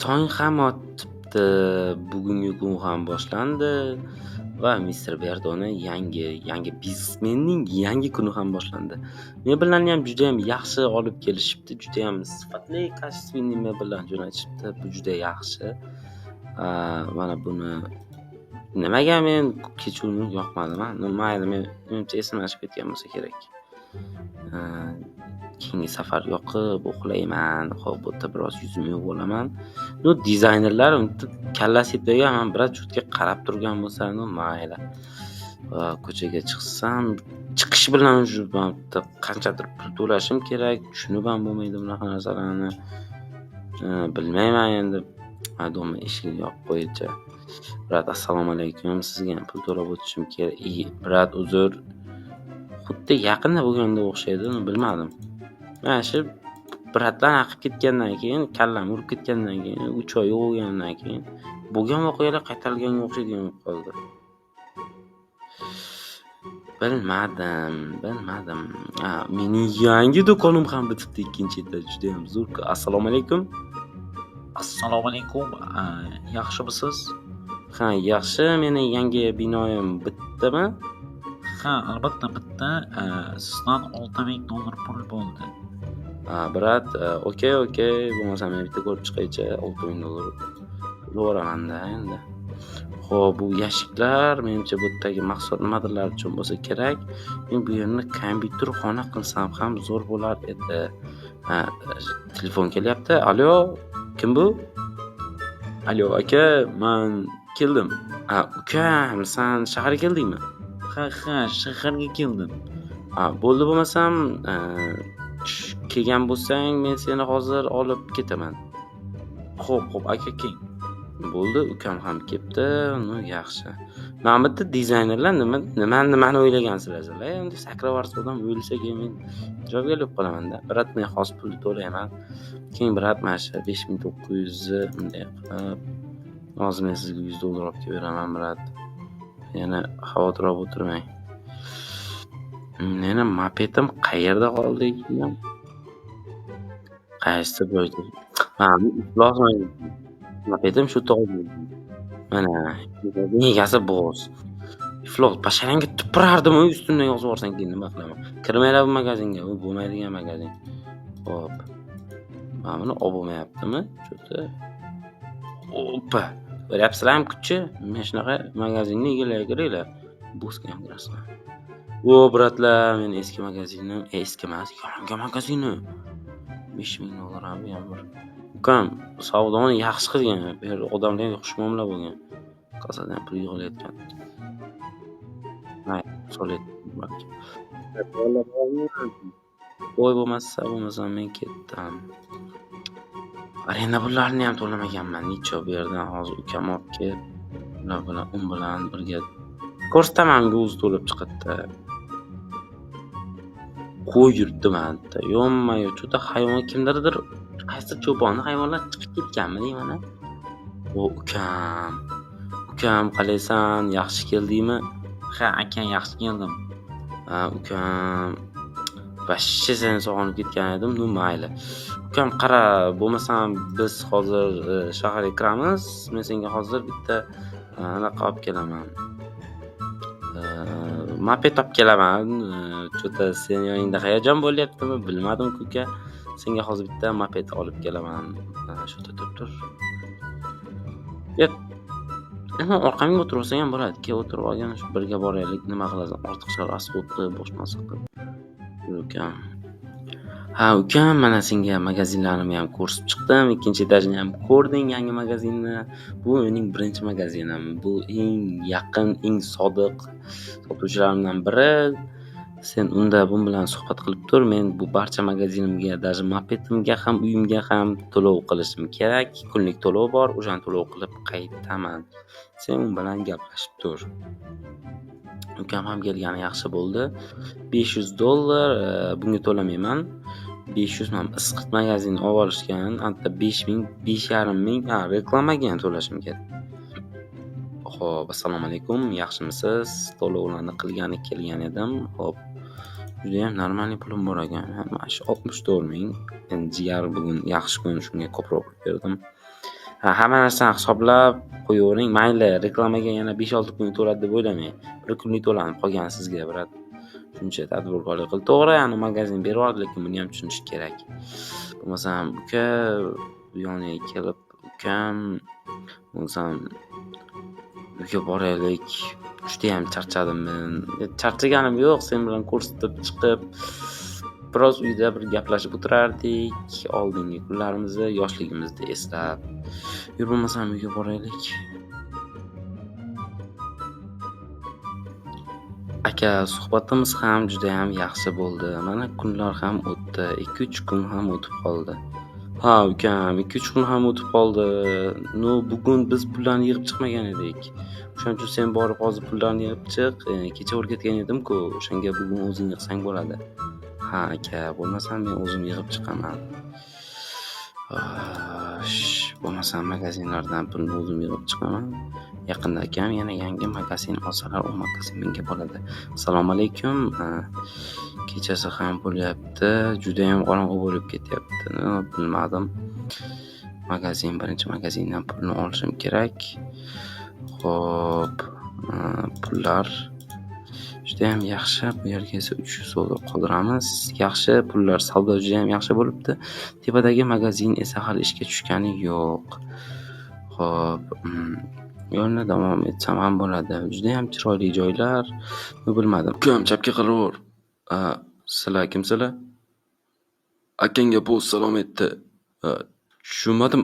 Tong ham otibdi, bugungi kun ham boshlandi va Mister Berdoni yangi biznesmenning yangi kuni ham boshlandi. Mebellarni ham judayam yaxshi olib kelishibdi, judayam sifatli, kачественный mebellar jo'natishibdi. Bu juda yaxshi. Mana buni nimaga men kechuvni yoqmadi. Mayli, menimcha esimdan chiqib ketgan bo'lsa kerak. Keyingi safar yoqib uxlayman. Xo'p, bu yerda biroz yuzimni yuvib olaman. Dizaynerlar kallasi yetmagan, men biroz chetga qarab turgan bo'lsa, mayli. Ko'chaga chiqsam, chiqish bilan qanchadir pul to'lashim kerak. Tushunib ham bo'lmaydi bunaqa narsalarni. Bilmayman endi. Adom eshikni yopib qo'yicha. Brat, assalomu alaykum. Sizga ham pul to'lab o'tishim kerak. Brat, uzr. Xuddi yaqinda bo'lganda o'xshaydi, bilmadim. Mana shu bratlar aqib ketgandan keyin, kallam urib ketgandan keyin, 3 oy yo'g'gandan keyin bo'lgan voqealar qaytarilganga o'xshaydigan bo'lib qoldi. Bilmadim. Mening yangi do'konim ham bitibdi ikkinchida, juda ham zo'r. Assalomu alaykum. Assalomu alaykum. Yaxshimisiz? Ha, yaxshi. Mening yangi binoyim bitdimi? Ha, albatta bitta. Sizdan $6,000 pul bo'ldi. Brat, okey. Bo'lmasa men bitta ko'rib chiqaycha, $6,000 to'laramanda endi. Xo'p, bu yashiklar menimcha bu yerdagi mahsulot nimadirlar uchun bo'lsa kerak. Men bu yerni kompyuterxona qilsam ham zo'r bo'lar edi. Telefon kelyapti. Alo, kim bu? Alo, aka, men keldim. Ukam, sen shaharga keldingmi? Ha, shaharga keldim. Bo'ldi, bo'lmasam, kelgan bo'lsang, men seni hozir olib ketaman. Xo'p, aka keling. Bo'ldi, ukam ham kelibdi. Yaxshi. Mana bu yerda dizaynerlar nimani o'ylagansizlar? Endi sakravarsa odam o'ylasa men javobgarlik qolaman-da. Brat, men hozir pulni to'layman. Keyin brat, mana shu 5,900 bunday qilib, hozir men sizga $100 olib kelib beraman, brat. Yana xavotir olib o'tirmang. Meni mopedim qayerda qoldi ekan? Qaysi bo'ldi? Mopedim shu tog'da. Mana, negasi bo'z. Iflos basharangga tupurardim, ustimdan yozib yuborsang keyin nima qilaman? Kirmaylar bu magazinga, bu bo'lmaydigan magazin. Xo'p. Mana buni olib bo'lmayaptimi? Cho'ta. Oppa. Ko'ryapsizlarmi kuchi? Men shunaqa magazinni egallarga keraklar. Bo'sgan kirasizlar. Bratlar, men eski magazinim, eski emas, yangi magazinim. $5,000 ham bir. Ukam, savdoni yaxshi qilgan. Bu yer odamlarga xushmuomala bo'lgan. Qasadan pul yig'layotgan. Hay, so'layapman. Voy, bo'lmasa men ketdim. Arenda pullarini ham to'lamaganman. Necha bu yerdan hozir ukam olib kelib, ular bilan bilan birga ko'rsataman, o'zi to'lab chiqadi. Qo'y yuribdi manda. Yo'q, cho'ta hayvon kimlardir, qaysi cho'ponni hayvonlar chiqib ketganmi deyman. Ukam, qalaysan? Yaxshi keldingmi? Ha, aka, yaxshi keldim. Ukam, vashshi seni sog'inib ketgan edim. Mayli. Ukam, qara, bo'lmasam biz hozir shaharga kiramiz. Men senga hozir bitta anaqa olib kelaman. Moped olib kelaman. Cho'ta sen yoningda hayajon bo'lyaptimi? Bilmadim, uka. Senga hozir bitta moped olib kelaman. Shu tur. Yet. Orqamga o'tirsang ham bo'ladi. Ke o'tirib olgan, shu birga boraylik. Nima qilasan? Ortiqcha rasxodni boshmasa qilib. Ukam. Ukam, mana senga magazinlarimni ham ko'rsatib chiqdim. Ikkinchi etajni ham ko'rding, yangi magazinni. Bu mening birinchi magazinim. Bu eng yaqin, eng sodiq sotuvchilarimdan biri. Sen unda bu bilan suhbat qilib tur. Men bu barcha magazinimga, даже mopetimga ham, uyimga ham to'lov qilishim kerak. Kunlik to'lov bor, o'shani to'lov qilib qaytaman. Sen u bilan gaplashib tur. Ukam ham kelgani yaxshi bo'ldi. $500 bunga to'lamayman. 500 ham isqit magazin olib olishgan. Anta 5,000, 5,500 reklamaga ham to'lashim kerak. Xo'p, assalomu alaykum. Yaxshimisiz? To'lovlarni qilgani kelgan edim. Xo'p. judayam normalniy pulim bor ekan. Mana shu 64 ming. Endi jigar bugun yaxshi kun, shunga ko'proq pul berdim. Hamma narsani hisoblab qo'yavering. Mayli, reklamaga yana 5-6 kun to'ladi deb o'ylamang. 1 kunlik to'lanib qolgani sizga biradi. Shuncha tadbirkorlik qil. To'g'ri, yani magazin beryapti, lekin buni ham tushunish kerak. Bo'lmasam uka bu yoniga kelib, ukam bo'lsam uyga boraylik. Judayam charchadim men. Charchaganim yo'q, sen bilan ko'rsatib chiqib biroz uyda bir gaplashib o'tirardik. Oldingi kunlarimizni, yoshligimizni eslab. Yur bo'lmasam uyga boraylik. Aka, suhbatimiz ham judayam yaxshi bo'ldi. Mana kunlar ham o'tdi. 2-3 kun ham o'tib qoldi. Ha, ukam, 2-3 kun ham o'tib qoldi. Bugun biz pullarni yig'ib chiqmagan edik. O'shaning uchun sen borib hozir pullarni yig'ib chiq. Kecha o'rgatgan edim-ku, o'shanga bugun o'zing yig'sang bo'ladi. Ha, aka, bo'lmasa men o'zim yig'ib chiqaman. Bo'lmasa magazinlardan pulni o'zim yig'ib chiqaman. Yaqinda akam yana yangi magazin olsalar, u magazin menga bo'ladi. Assalomu alaykum. Kechasi ham bo'lyapti. Juda ham qorong'u bo'lib ketyapti. Bilmadim. Birinchi magazindan pulni olishim kerak. Xo'p, pullar juda ham yaxshi. Bu yerga esa 300 dollar qoldiramiz. Yaxshi, pullar savdo juda ham yaxshi bo'libdi. Tepadagi magazin esa hali ishga tushgani yo'q. Xo'p, yo'lni davom etsam ham bo'ladi. Juda ham chiroyli joylar. Bilmadim. Ukam, chapga qaraver. Sizlar kimsizlar? Akangga post salom aytdi. Tushunmadim.